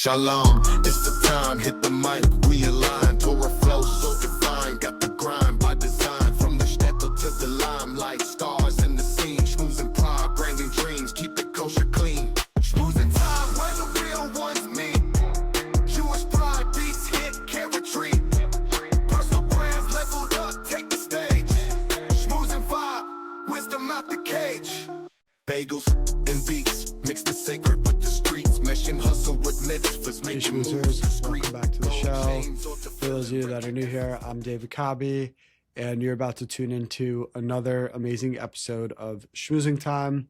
Shalom, it's the time, hit the mic, realign, Torah flow so divine, got the grind by design, from the shtetl to the limelight, stars in the scene, schmoozing pride, bringing dreams, keep it kosher clean, schmoozing time where the real ones meet, Jewish pride, beats hit, can't retreat, personal brands leveled up, take the stage, schmoozing vibe, wisdom out the cage, bagels and beats, mix the sacred with the streets, meshing hustle with mitzvahs, Hey making moves, Schmoozers, welcome discreet, back to the gold show. chains, or to For those of you that are new here, I'm David Cobby, and you're about to tune into another amazing episode of Schmoozing Time.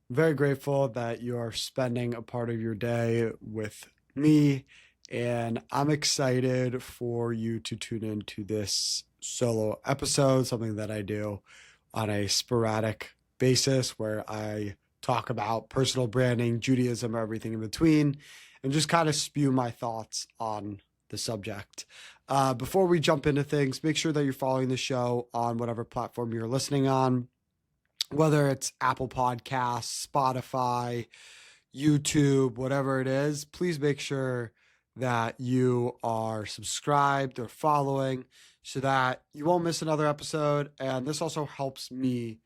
I'm very grateful that you are spending a part of your day with me, and I'm excited for you to tune into this solo episode, something that I do on a sporadic basis where I talk about personal branding, Judaism, or everything in between, and just kind of spew my thoughts on the subject. Before we jump into things, make sure that you're following the show on whatever platform you're listening on, whether it's Apple Podcasts, Spotify, YouTube, whatever it is. Please make sure that you are subscribed or following so that you won't miss another episode. And this also helps me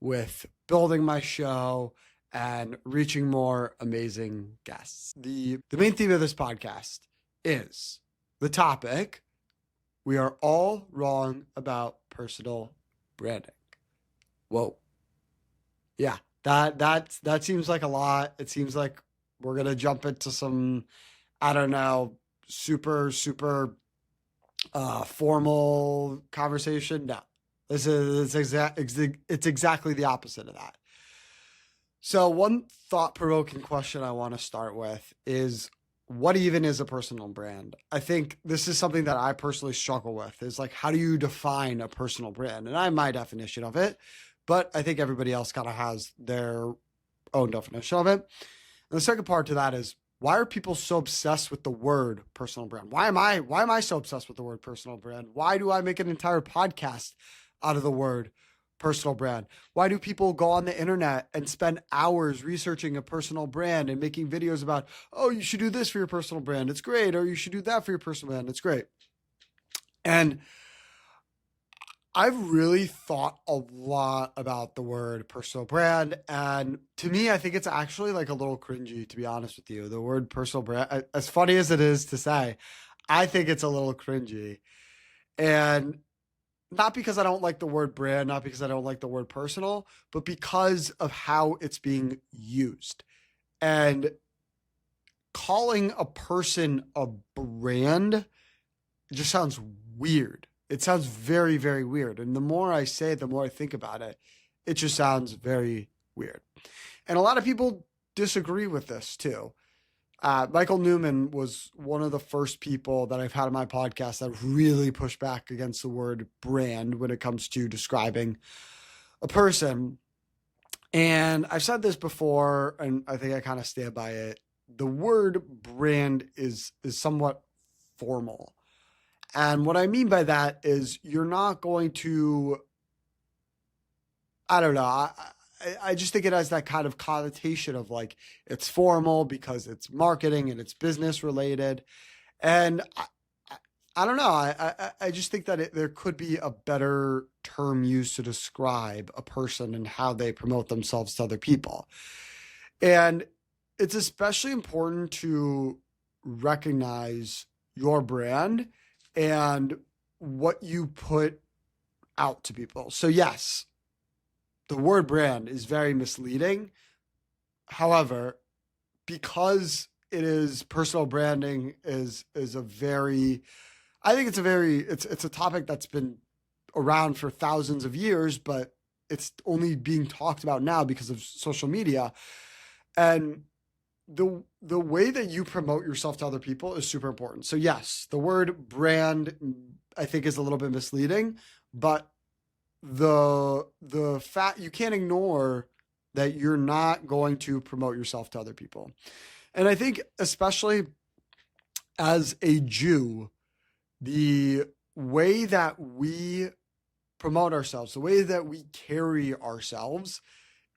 with building my show and reaching more amazing guests. The main theme of this podcast is the topic: we are all wrong about personal branding. Whoa. Yeah, that seems like a lot. It seems like we're going to jump into some, I don't know, super formal conversation. No. It's exactly the opposite of that. So one thought-provoking question I want to start with is, what even is a personal brand? I think this is something that I personally struggle with, is like, how do you define a personal brand? And I have my definition of it, but I think everybody else kind of has their own definition of it. And the second part to that is, why are people so obsessed with the word personal brand? Why am I so obsessed with the word personal brand? Why do I make an entire podcast out of the word personal brand? Why do people go on the internet and spend hours researching a personal brand and making videos about, oh, you should do this for your personal brand, it's great, or you should do that for your personal brand, it's great? And I've really thought a lot about the word personal brand, and to me, I think it's actually like a little cringy, to be honest with you. The word personal brand, as funny as it is to say, I think it's a little cringy. And not because I don't like the word brand, not because I don't like the word personal, but because of how it's being used. And calling a person a brand just sounds weird. It sounds very, very weird. And the more I say it, the more I think about it, it just sounds very weird. And a lot of people disagree with this too. Michael Newman was one of the first people that I've had on my podcast that really pushed back against the word brand when it comes to describing a person. And I've said this before, and I think I kind of stand by it. The word brand is somewhat formal. And what I mean by that is, you're not going to, I don't know, I just think it has that kind of connotation of like, it's formal because it's marketing and it's business related. And I don't know. I just think that there could be a better term used to describe a person and how they promote themselves to other people. And it's especially important to recognize your brand and what you put out to people. So yes, the word brand is very misleading. However, because it is personal branding is a very, I think it's a topic that's been around for thousands of years, but it's only being talked about now because of social media. And the way that you promote yourself to other people is super important. So yes, the word brand, I think, is a little bit misleading, but the fact, you can't ignore that you're not going to promote yourself to other people. And I think, especially as a Jew, the way that we promote ourselves, the way that we carry ourselves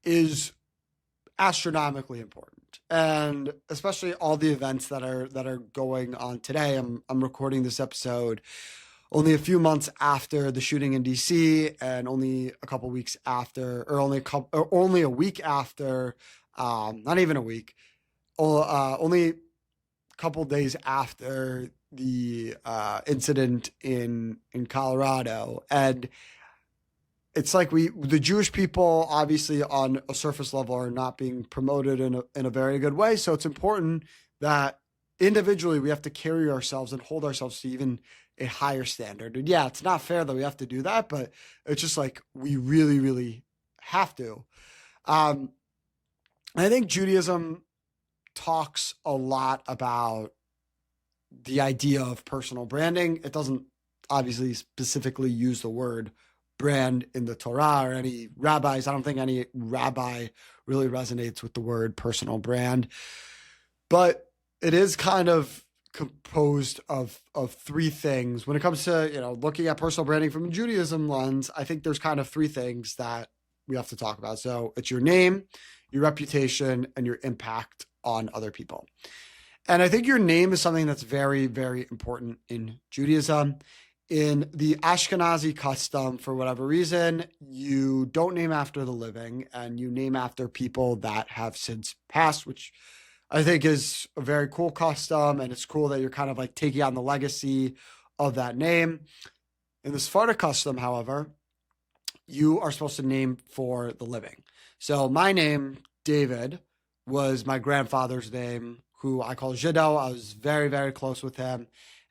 is astronomically important. and especially all the events that are going on today. I'm recording this episode only a few months after the shooting in DC, and only a couple weeks after, or only a week after, not even a week, only a couple days after the incident in Colorado. And it's like the Jewish people, obviously on a surface level, are not being promoted in a very good way. So it's important that individually we have to carry ourselves and hold ourselves to even a higher standard. And yeah, it's not fair that we have to do that, but it's just like we really, really have to. I think Judaism talks a lot about the idea of personal branding. It doesn't obviously specifically use the word brand in the Torah or any rabbis. I don't think any rabbi really resonates with the word personal brand, but it is kind of composed of three things. When it comes to, looking at personal branding from a Judaism lens, I think there's kind of three things that we have to talk about. So it's your name, your reputation, and your impact on other people. And I think your name is something that's very, very important in Judaism. In the Ashkenazi custom, for whatever reason, you don't name after the living and you name after people that have since passed, which I think is a very cool custom. And it's cool that you're kind of like taking on the legacy of that name. In the Sephardic custom, however, you are supposed to name for the living. So my name, David, was my grandfather's name, who I call Jido. I was very, very close with him.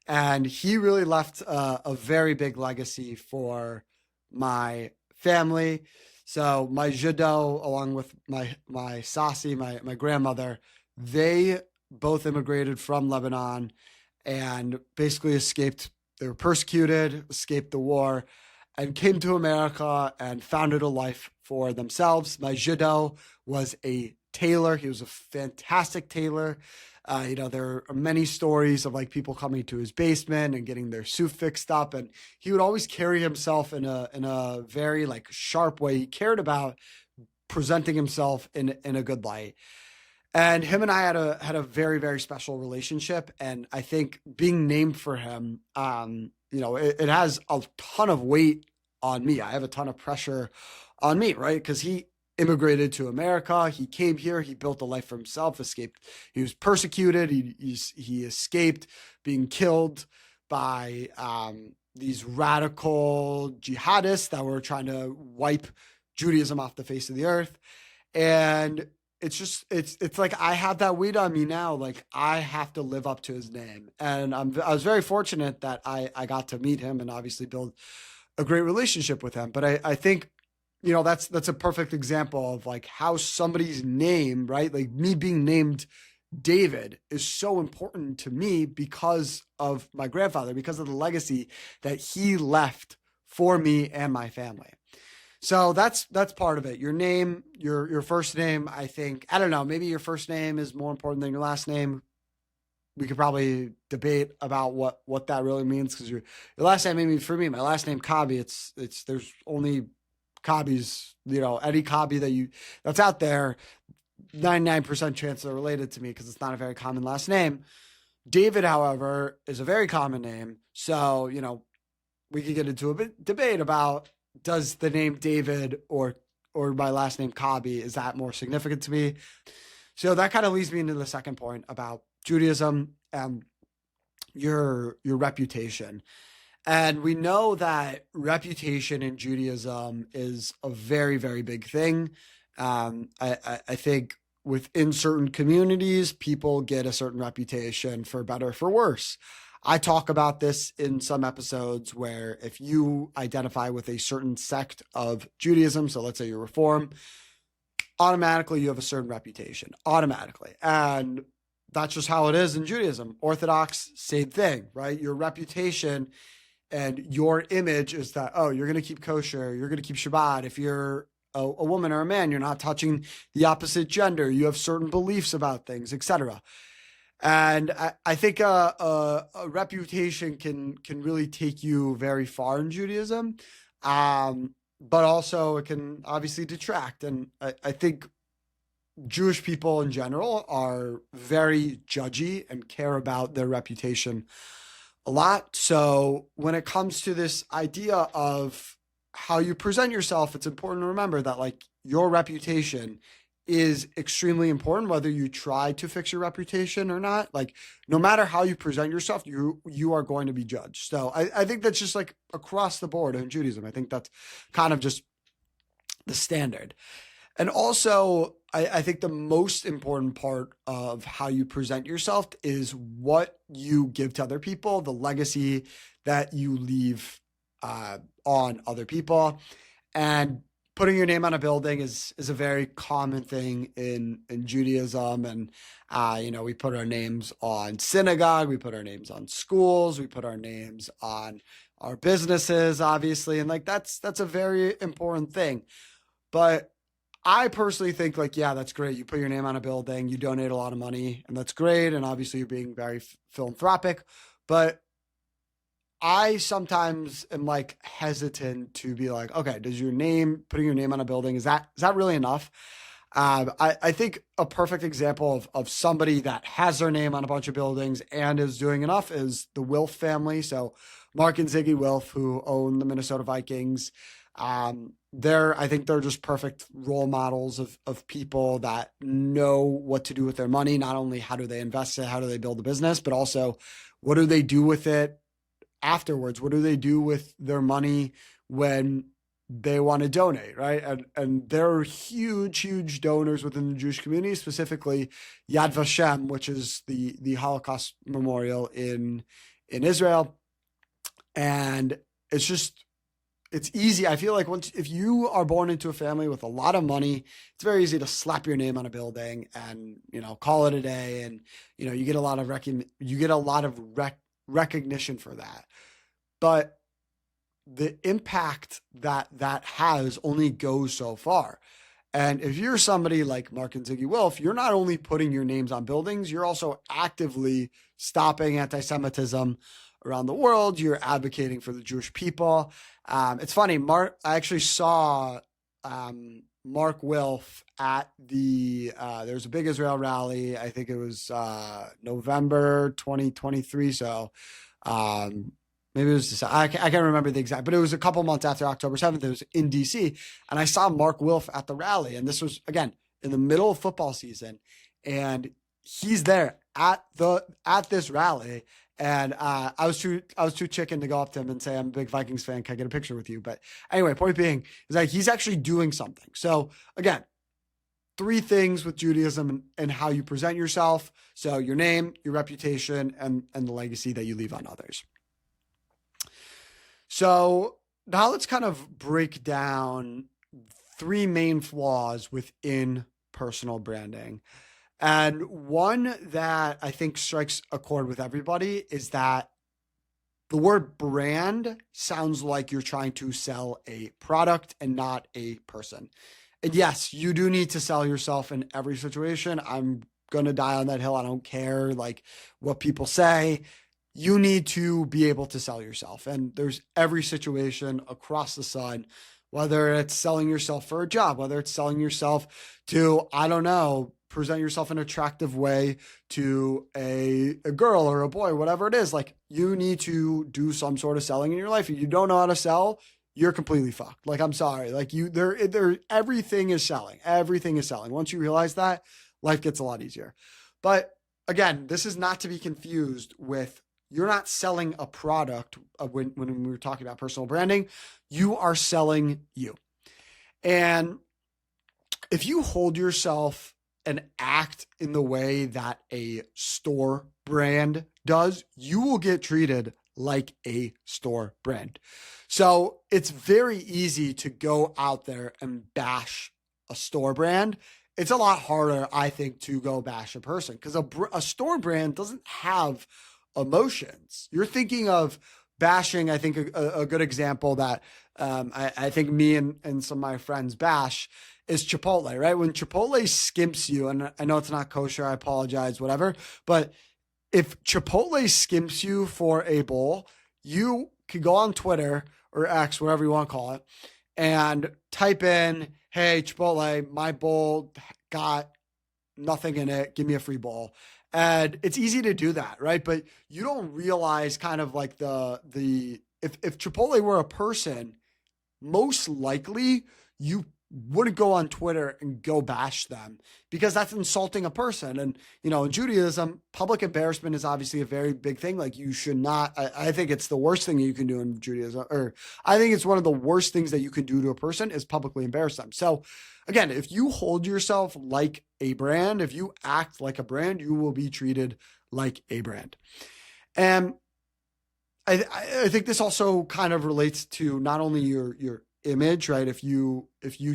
And he really left a very big legacy for my family. So my Jido, along with my Sasi, my grandmother, they both immigrated from Lebanon and basically escaped. They were persecuted, escaped the war, and came to America and founded a life for themselves. My Jido was a tailor. He was a fantastic tailor. There are many stories of like people coming to his basement and getting their suit fixed up, and he would always carry himself in a very like sharp way. He cared about presenting himself in a good light. And him and I had a very, very special relationship. And I think being named for him, it has a ton of weight on me. I have a ton of pressure on me, right? Because he immigrated to America. He came here. He built a life for himself, escaped. He was persecuted. He escaped being killed by these radical jihadists that were trying to wipe Judaism off the face of the earth. And it's like I have that weight on me now. Like I have to live up to his name. And I was very fortunate that I got to meet him and obviously build a great relationship with him. But I think, that's a perfect example of like how somebody's name, right? Like me being named David is so important to me because of my grandfather, because of the legacy that he left for me and my family. So that's part of it. Your name, your first name, I think, I don't know, maybe your first name is more important than your last name. We could probably debate about what that really means, because your last name, maybe for me, my last name Kabi, it's there's only Kabis, any Kabi that's out there, 99% chance they're related to me because it's not a very common last name. David, however, is a very common name. So, we could get into a debate about, does the name David or my last name Kabi, is that more significant to me? So that kind of leads me into the second point about Judaism and your reputation. And we know that reputation in Judaism is a very, very big thing. I think within certain communities, people get a certain reputation for better or for worse. I talk about this in some episodes where if you identify with a certain sect of Judaism, so let's say you're Reform, automatically you have a certain reputation, automatically. And that's just how it is in Judaism. Orthodox, same thing, right? Your reputation and your image is that, oh, you're going to keep kosher, you're going to keep Shabbat. If you're a woman or a man, you're not touching the opposite gender, you have certain beliefs about things, etc. And I think a reputation can really take you very far in Judaism, but also it can obviously detract. And I think Jewish people in general are very judgy and care about their reputation a lot. So when it comes to this idea of how you present yourself, it's important to remember that like your reputation is extremely important, whether you try to fix your reputation or not. Like no matter how you present yourself, you are going to be judged. So I think that's just like across the board in Judaism. I think that's kind of just the standard. And also, I think the most important part of how you present yourself is what you give to other people, the legacy that you leave on other people. And putting your name on a building is a very common thing in Judaism. And, we put our names on synagogue, we put our names on schools, we put our names on our businesses, obviously. And like, that's a very important thing. But I personally think like, yeah, that's great. You put your name on a building, you donate a lot of money, and that's great. And obviously you're being very philanthropic, but I sometimes am like hesitant to be like, okay, does your name, putting your name on a building, is that really enough? I think a perfect example of somebody that has their name on a bunch of buildings and is doing enough is the Wilf family. So Mark and Ziggy Wilf, who own the Minnesota Vikings. I think they're just perfect role models of people that know what to do with their money. Not only how do they invest it, how do they build a business, but also what do they do with it afterwards? What do they do with their money when they want to donate, right? And they're huge donors within the Jewish community, specifically Yad Vashem, which is the Holocaust memorial in Israel. And it's easy. I feel like if you are born into a family with a lot of money, it's very easy to slap your name on a building and, call it a day. And, you get a lot of recognition for that. But the impact that has only goes so far. And if you're somebody like Mark and Ziggy Wilf, you're not only putting your names on buildings, you're also actively stopping anti-Semitism around the world. You're advocating for the Jewish people. It's funny, I actually saw Mark Wilf at there's a big Israel rally. I think it was November 2023. So maybe it was, I can't remember the exact, but it was a couple months after October 7th. It was in DC. And I saw Mark Wilf at the rally. And this was, again, in the middle of football season. And he's there at this rally. And I was too chicken to go up to him and say, I'm a big Vikings fan. Can I get a picture with you? But anyway, point being is like he's actually doing something. So again, 3 things with Judaism and how you present yourself. So your name, your reputation, and the legacy that you leave on others. So now let's kind of break down 3 main flaws within personal branding. And one that I think strikes a chord with everybody is that the word brand sounds like you're trying to sell a product and not a person. And yes, you do need to sell yourself in every situation. I'm going to die on that hill. I don't care like what people say. You need to be able to sell yourself. And there's every situation across the sun, whether it's selling yourself for a job, whether it's selling yourself to, I don't know, present yourself in an attractive way to a girl or a boy, whatever it is. Like you need to do some sort of selling in your life. If you don't know how to sell, you're completely fucked. Like, I'm sorry. Like everything is selling. Everything is selling. Once you realize that, life gets a lot easier. But again, this is not to be confused with you're not selling a product when we were talking about personal branding, you are selling you. And if you hold yourself and act in the way that a store brand does, you will get treated like a store brand. So it's very easy to go out there and bash a store brand. It's a lot harder, I think, to go bash a person because a store brand doesn't have emotions. You're thinking of bashing, I think a good example that I think me and some of my friends bash is Chipotle, right? When Chipotle skimps you, and I know it's not kosher, I apologize, whatever, but if Chipotle skimps you for a bowl, you could go on Twitter or X, whatever you want to call it, and type in, hey, Chipotle, my bowl got nothing in it. Give me a free ball. And it's easy to do that, right? But you don't realize kind of like if Chipotle were a person, most likely you wouldn't go on Twitter and go bash them because that's insulting a person. And, in Judaism, public embarrassment is obviously a very big thing. Like you should not, I think it's the worst thing you can do in Judaism, or I think it's one of the worst things that you can do to a person is publicly embarrass them. So again, if you hold yourself like a brand, if you act like a brand, you will be treated like a brand. And I think this also kind of relates to not only your image, right? If you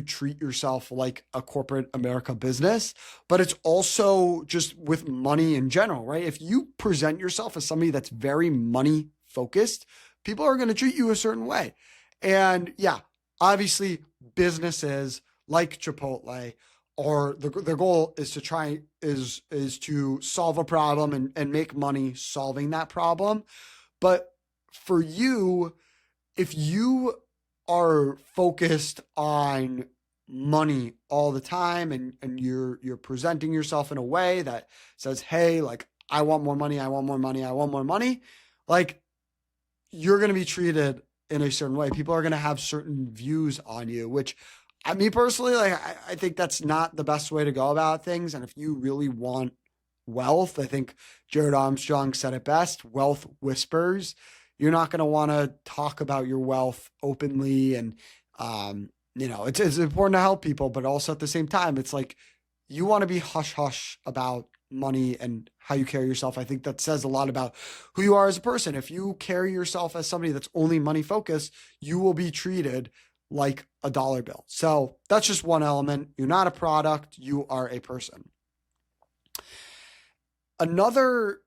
treat yourself like a corporate America business, but it's also just with money in general, right? If you present yourself as somebody that's very money focused, people are going to treat you a certain way. And yeah, obviously businesses like Chipotle or their goal is to solve a problem and make money solving that problem. But for you, if you are focused on money all the time and you're presenting yourself in a way that says, hey, like, I want more money, I want more money, I want more money, like you're going to be treated in a certain way. People are going to have certain views on you, which me personally, like, I think that's not the best way to go about things. And if you really want wealth, I think Jared Armstrong said it best, wealth whispers. You're not going to want to talk about your wealth openly. And, it's important to help people, but also at the same time, it's like you want to be hush hush about money and how you carry yourself. I think that says a lot about who you are as a person. If you carry yourself as somebody that's only money focused, you will be treated like a dollar bill. So that's just one element. You're not a product, you are a person. Another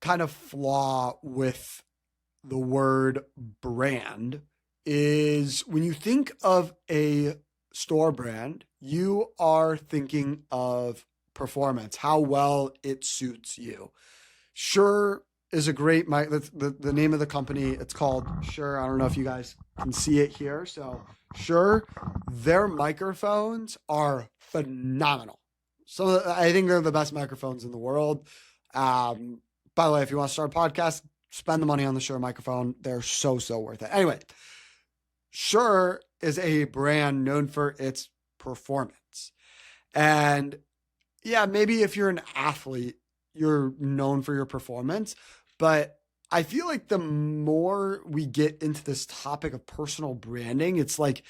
kind of flaw with the word brand is when you think of a store brand, you are thinking of performance, how well it suits you. Shure is a great mic. The name of the company. It's called Shure. I don't know if you guys can see it here. So Shure, their microphones are phenomenal. So I think they're the best microphones in the world. By the way, if you want to start a podcast, spend the money on the Shure microphone. They're so worth it. Anyway, Shure is a brand known for its performance. And yeah, maybe if you're an athlete, you're known for your performance. But I feel like the more we get into this topic of personal branding, it's like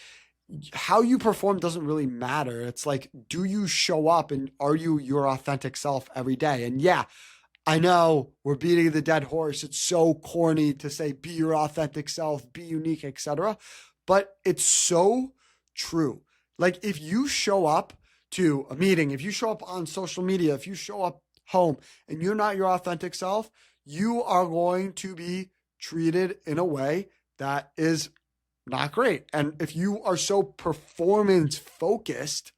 how you perform doesn't really matter. It's like, do you show up and are you your authentic self every day? And yeah, I know we're beating the dead horse. It's so corny to say, be your authentic self, be unique, etc. But it's so true. Like if you show up to a meeting, if you show up on social media, if you show up home and you're not your authentic self, you are going to be treated in a way that is not great. And if you are so performance focused,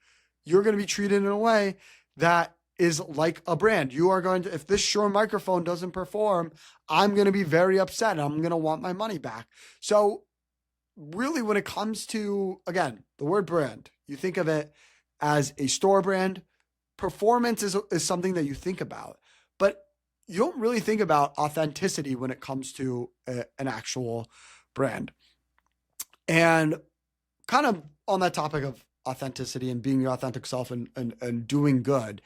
you're going to be treated in a way that is like a brand. You are going to, if this Shure microphone doesn't perform, I'm going to be very upset. I'm going to want my money back. So really when it comes to, again, the word brand, you think of it as a store brand. Performance is something that you think about, but you don't really think about authenticity when it comes to an actual brand. And kind of on that topic of authenticity and being your authentic self and doing good,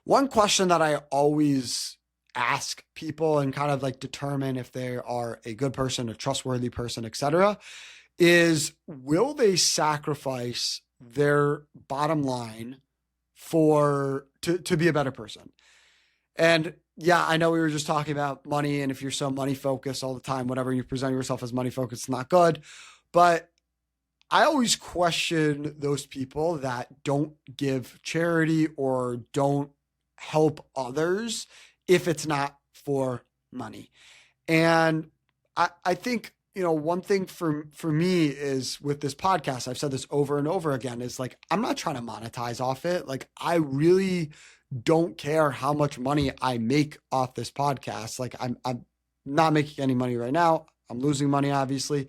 one question that I always ask people and kind of like determine if they are a good person, a trustworthy person, etc., is will they sacrifice their bottom line to be a better person? And yeah, I know we were just talking about money, and if you're so money focused all the time, whatever you present yourself as money focused, it's not good. But I always question those people that don't give charity or don't help others if it's not for money. And I think, one thing for me is with this podcast, I've said this over and over again, is like, I'm not trying to monetize off it. Like, I really don't care how much money I make off this podcast. Like I'm not making any money right now. I'm losing money, obviously.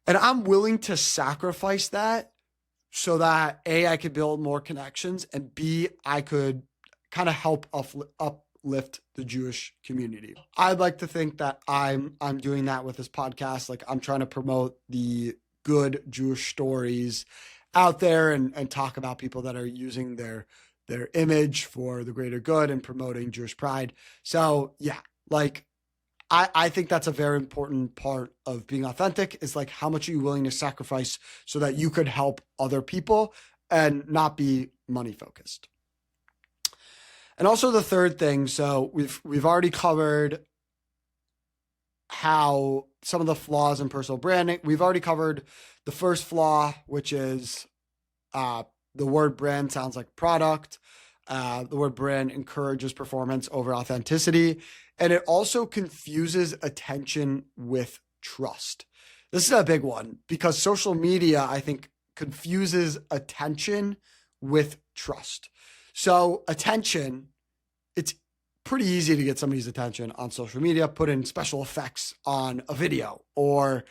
And I'm willing to sacrifice that so that A, I could build more connections, and B, I could kind of help uplift the Jewish community. I'd like to think that I'm doing that with this podcast. Like, I'm trying to promote the good Jewish stories out there and talk about people that are using their image for the greater good and promoting Jewish pride. So yeah, like I think that's a very important part of being authentic, is like, how much are you willing to sacrifice so that you could help other people and not be money focused. And also the third thing, so we've already covered how some of the flaws in personal branding. We've already covered the first flaw, which is the word brand sounds like product. The word brand encourages performance over authenticity. And it also confuses attention with trust. This is a big one because social media, I think, confuses attention with trust. So attention, it's pretty easy to get somebody's attention on social media, put in special effects on a video, or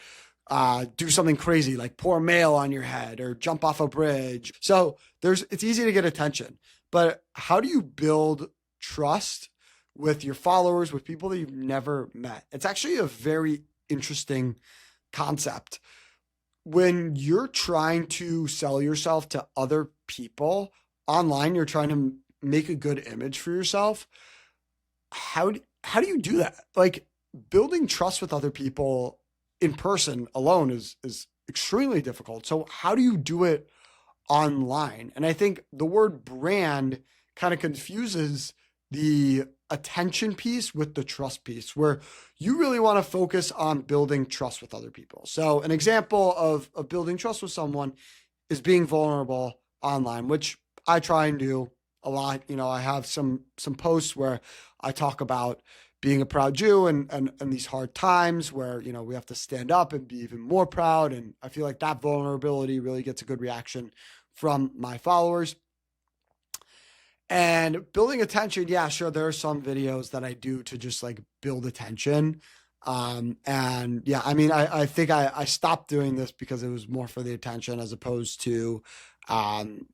do something crazy like pour mail on your head or jump off a bridge. So it's easy to get attention, but how do you build trust with your followers, with people that you've never met? It's actually a very interesting concept. When you're trying to sell yourself to other people online, you're trying to make a good image for yourself. How do you do that? Like, building trust with other people in person alone is extremely difficult. So how do you do it online? And I think the word brand kind of confuses the attention piece with the trust piece, where you really want to focus on building trust with other people. So an example of building trust with someone is being vulnerable online, which I try and do a lot. You know, I have some posts where I talk about being a proud Jew and these hard times where, you know, we have to stand up and be even more proud. And I feel like that vulnerability really gets a good reaction from my followers. And building attention, yeah, sure, there are some videos that I do to just like build attention. And yeah, I mean, I think I stopped doing this because it was more for the attention as opposed to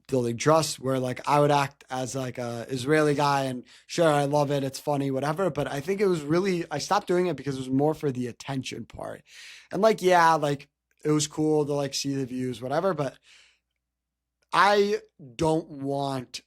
building trust, where like I would act as like a Israeli guy and sure, I love it, it's funny, whatever. But I think it was really, I stopped doing it because it was more for the attention part. And like, yeah, like it was cool to like see the views, whatever, but I don't want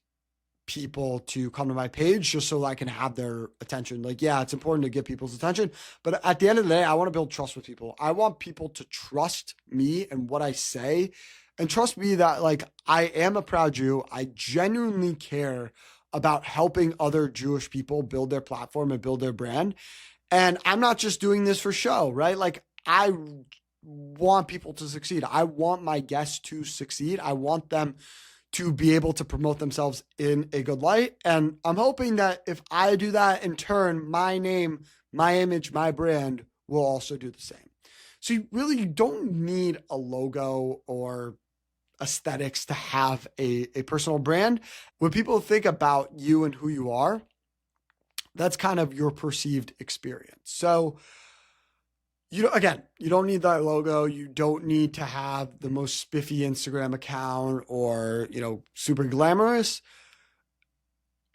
people to come to my page just so I can have their attention. Like, yeah, it's important to get people's attention, but at the end of the day, I want to build trust with people. I want people to trust me and what I say, and trust me that like I am a proud Jew. I genuinely care about helping other Jewish people build their platform and build their brand. And I'm not just doing this for show, right? Like, I want people to succeed. I want my guests to succeed. I want them to be able to promote themselves in a good light. And I'm hoping that if I do that, in turn, my name, my image, my brand will also do the same. So you don't need a logo or aesthetics to have a personal brand. When people think about you and who you are, that's kind of your perceived experience. So you don't need that logo. You don't need to have the most spiffy Instagram account or, you know, super glamorous.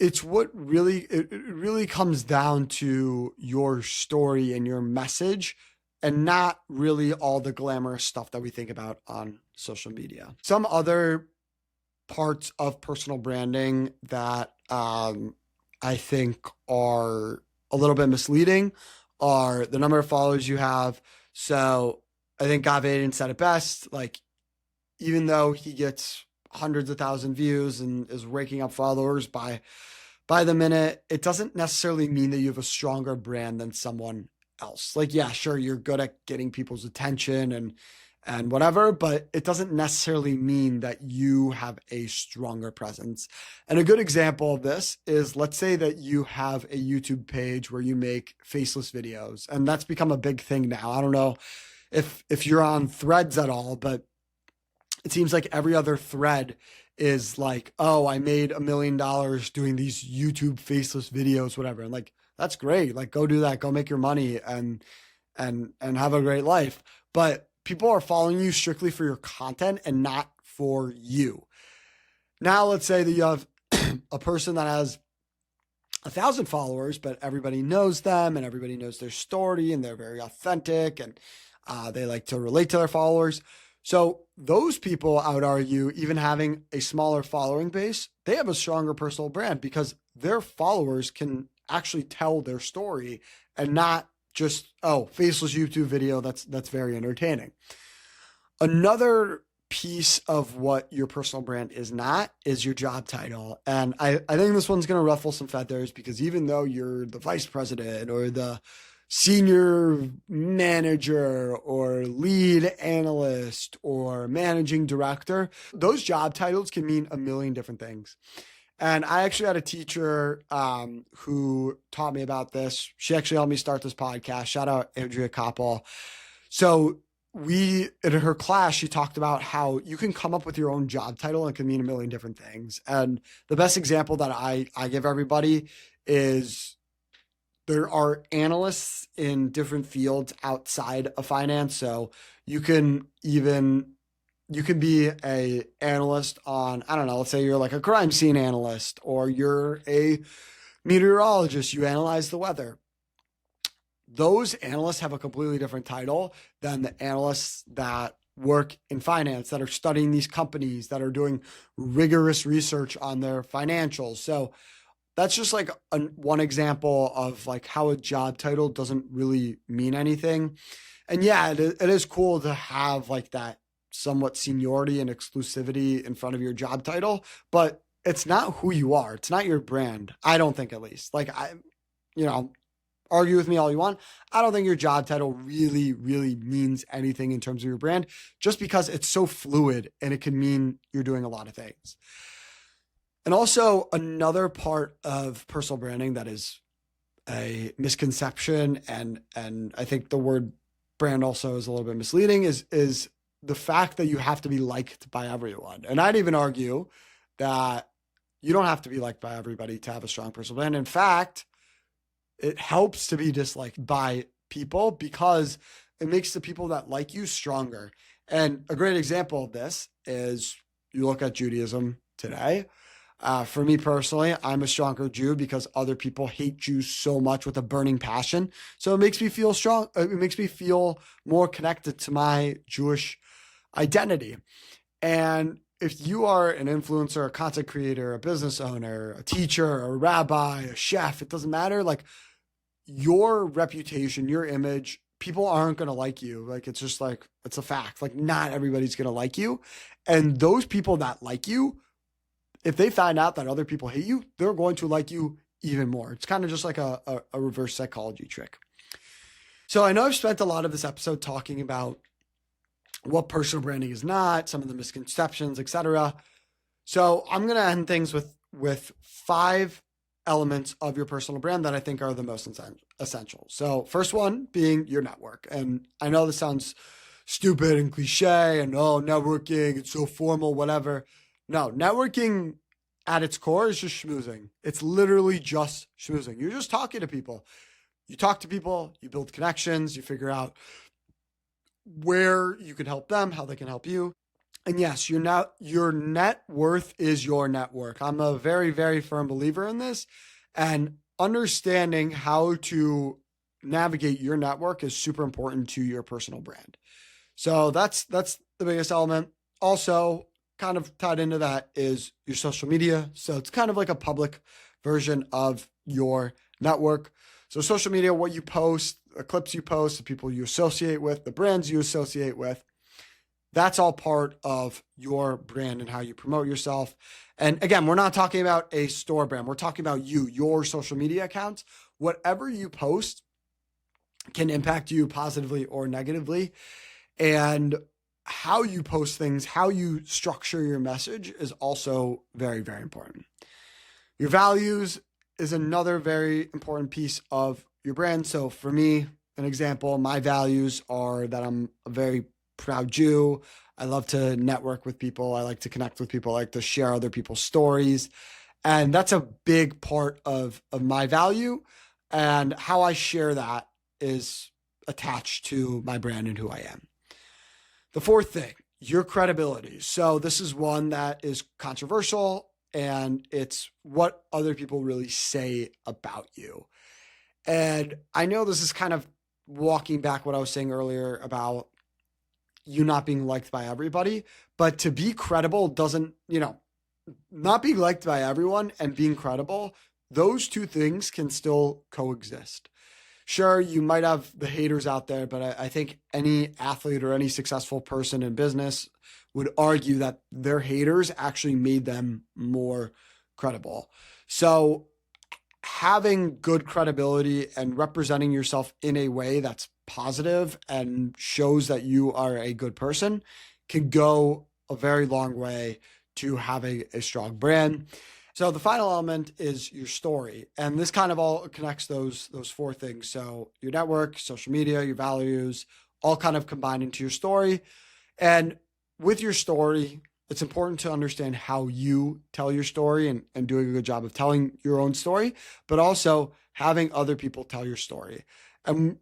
It's it really comes down to your story and your message, and not really all the glamorous stuff that we think about on social media. Some other parts of personal branding that I think are a little bit misleading are the number of followers you have. So I think Gav Aiden said it best. Like, even though he gets hundreds of thousand views and is raking up followers by the minute, it doesn't necessarily mean that you have a stronger brand than someone else. Like, yeah, sure, you're good at getting people's attention and whatever, but it doesn't necessarily mean that you have a stronger presence. And a good example of this is, let's say that you have a YouTube page where you make faceless videos, and that's become a big thing now. I don't know if you're on Threads at all, but it seems like every other thread is like, oh, I made $1 million doing these YouTube faceless videos, whatever. And like, that's great. Like, go do that, go make your money and have a great life. But people are following you strictly for your content and not for you. Now, let's say that you have a person that has 1,000 followers, but everybody knows them and everybody knows their story and they're very authentic and they like to relate to their followers. So those people, I would argue, even having a smaller following base, they have a stronger personal brand because their followers can actually tell their story and not just, oh, faceless YouTube video that's very entertaining. Another piece of what your personal brand is not is your job title. And I think this one's going to ruffle some feathers because even though you're the vice president or the senior manager or lead analyst or managing director, those job titles can mean a million different things. And I actually had a teacher who taught me about this. She actually helped me start this podcast. Shout out Andrea Koppel. So in her class, she talked about how you can come up with your own job title and it can mean a million different things. And the best example that I give everybody is there are analysts in different fields outside of finance. So you can be a analyst on, I don't know, let's say you're like a crime scene analyst or you're a meteorologist, you analyze the weather. Those analysts have a completely different title than the analysts that work in finance, that are studying these companies, that are doing rigorous research on their financials. So that's just like one example of like how a job title doesn't really mean anything. And yeah, it is cool to have like that somewhat seniority and exclusivity in front of your job title, but it's not who you are. It's not your brand. I don't think, at least. Like argue with me all you want. I don't think your job title really, really means anything in terms of your brand, just because it's so fluid and it can mean you're doing a lot of things. And also another part of personal branding that is a misconception, and I think the word brand also is a little bit misleading, is the fact that you have to be liked by everyone. And I'd even argue that you don't have to be liked by everybody to have a strong personal brand. In fact, it helps to be disliked by people because it makes the people that like you stronger. And a great example of this is you look at Judaism today. For me personally, I'm a stronger Jew because other people hate Jews so much with a burning passion. So it makes me feel strong. It makes me feel more connected to my Jewish identity. And if you are an influencer, a content creator, a business owner, a teacher, a rabbi, a chef, it doesn't matter. Like your reputation, your image, people aren't going to like you. Like, it's just like, it's a fact. Like not everybody's going to like you. And those people that like you, if they find out that other people hate you, they're going to like you even more. It's kind of just like a reverse psychology trick. So I know I've spent a lot of this episode talking about what personal branding is not, some of the misconceptions, etc. So I'm going to end things with 5 elements of your personal brand that I think are the most essential. So first one being your network. And I know this sounds stupid and cliche and, oh, networking, it's so formal, whatever. No, networking at its core is just schmoozing. It's literally just schmoozing. You're just talking to people. You talk to people, you build connections, you figure out where you can help them, how they can help you. And yes, your net worth is your network. I'm a very, very firm believer in this. And understanding how to navigate your network is super important to your personal brand. So that's the biggest element. Also, kind of tied into that is your social media. So it's kind of like a public version of your network. So social media, what you post, the clips you post, the people you associate with, the brands you associate with, that's all part of your brand and how you promote yourself. And again, we're not talking about a store brand. We're talking about your social media accounts. Whatever you post can impact you positively or negatively. And how you post things, how you structure your message is also very, very important. Your values is another very important piece of your brand. So for me, an example, my values are that I'm a very proud Jew. I love to network with people. I like to connect with people. I like to share other people's stories. And that's a big part of my value. And how I share that is attached to my brand and who I am. The fourth thing, your credibility. So this is one that is controversial and it's what other people really say about you. And I know this is kind of walking back what I was saying earlier about you not being liked by everybody, but to be credible doesn't, not being liked by everyone and being credible, those two things can still coexist. Sure, you might have the haters out there, but I think any athlete or any successful person in business would argue that their haters actually made them more credible. So having good credibility and representing yourself in a way that's positive and shows that you are a good person can go a very long way to having a strong brand. So the final element is your story. And this kind of all connects those four things. So your network, social media, your values, all kind of combined into your story. And with your story, it's important to understand how you tell your story and doing a good job of telling your own story, but also having other people tell your story. And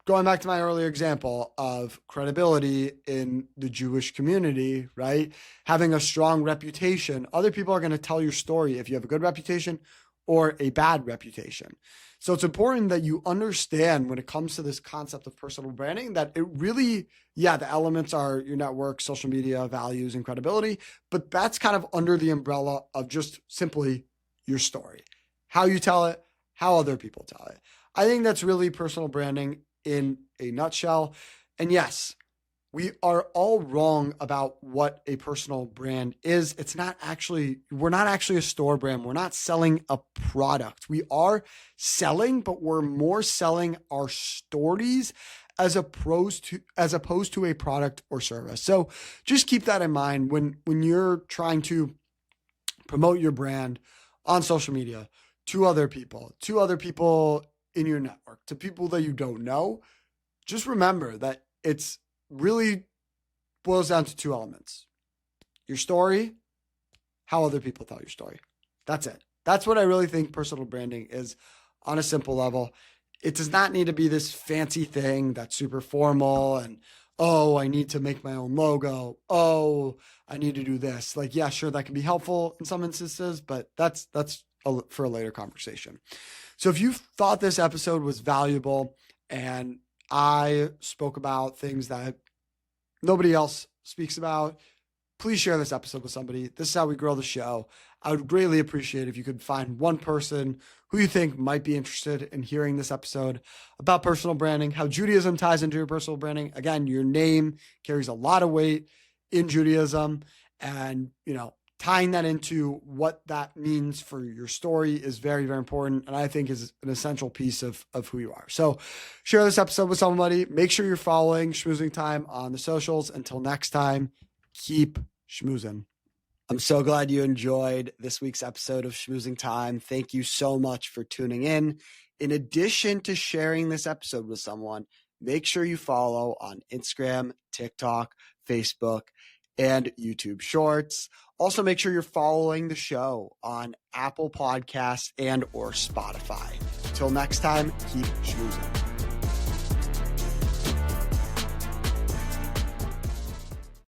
going back to my earlier example of credibility in the Jewish community, right? Having a strong reputation, other people are going to tell your story if you have a good reputation or a bad reputation. So it's important that you understand when it comes to this concept of personal branding that it really, the elements are your network, social media, values, and credibility, but that's kind of under the umbrella of just simply your story, how you tell it, how other people tell it. I think that's really personal branding in a nutshell. And yes, we are all wrong about what a personal brand is. We're not actually a store brand. We're not selling a product. We are selling, but we're more selling our stories as opposed to a product or service. So just keep that in mind when you're trying to promote your brand on social media to other people in your network, to people that you don't know. Just remember that it's really boils down to two elements: your story, how other people tell your story. That's it. That's what I really think personal branding is on a simple level. It does not need to be this fancy thing that's super formal and, oh, I need to make my own logo. Oh, I need to do this. Like, yeah, sure, that can be helpful in some instances, but that's for a later conversation. So if you thought this episode was valuable and I spoke about things that nobody else speaks about, please share this episode with somebody. This is how we grow the show. I would greatly appreciate if you could find one person who you think might be interested in hearing this episode about personal branding, how Judaism ties into your personal branding. Again, your name carries a lot of weight in Judaism, and, tying that into what that means for your story is very, very important, and I think is an essential piece of who you are. So share this episode with somebody. Make sure you're following Schmoozing Time on the socials. Until next time, keep schmoozing. I'm so glad you enjoyed this week's episode of Schmoozing Time. Thank you so much for tuning in. In addition to sharing this episode with someone, make sure you follow on Instagram, TikTok, Facebook, and YouTube Shorts. Also, make sure you're following the show on Apple Podcasts and or Spotify. Till next time, keep schmoozing.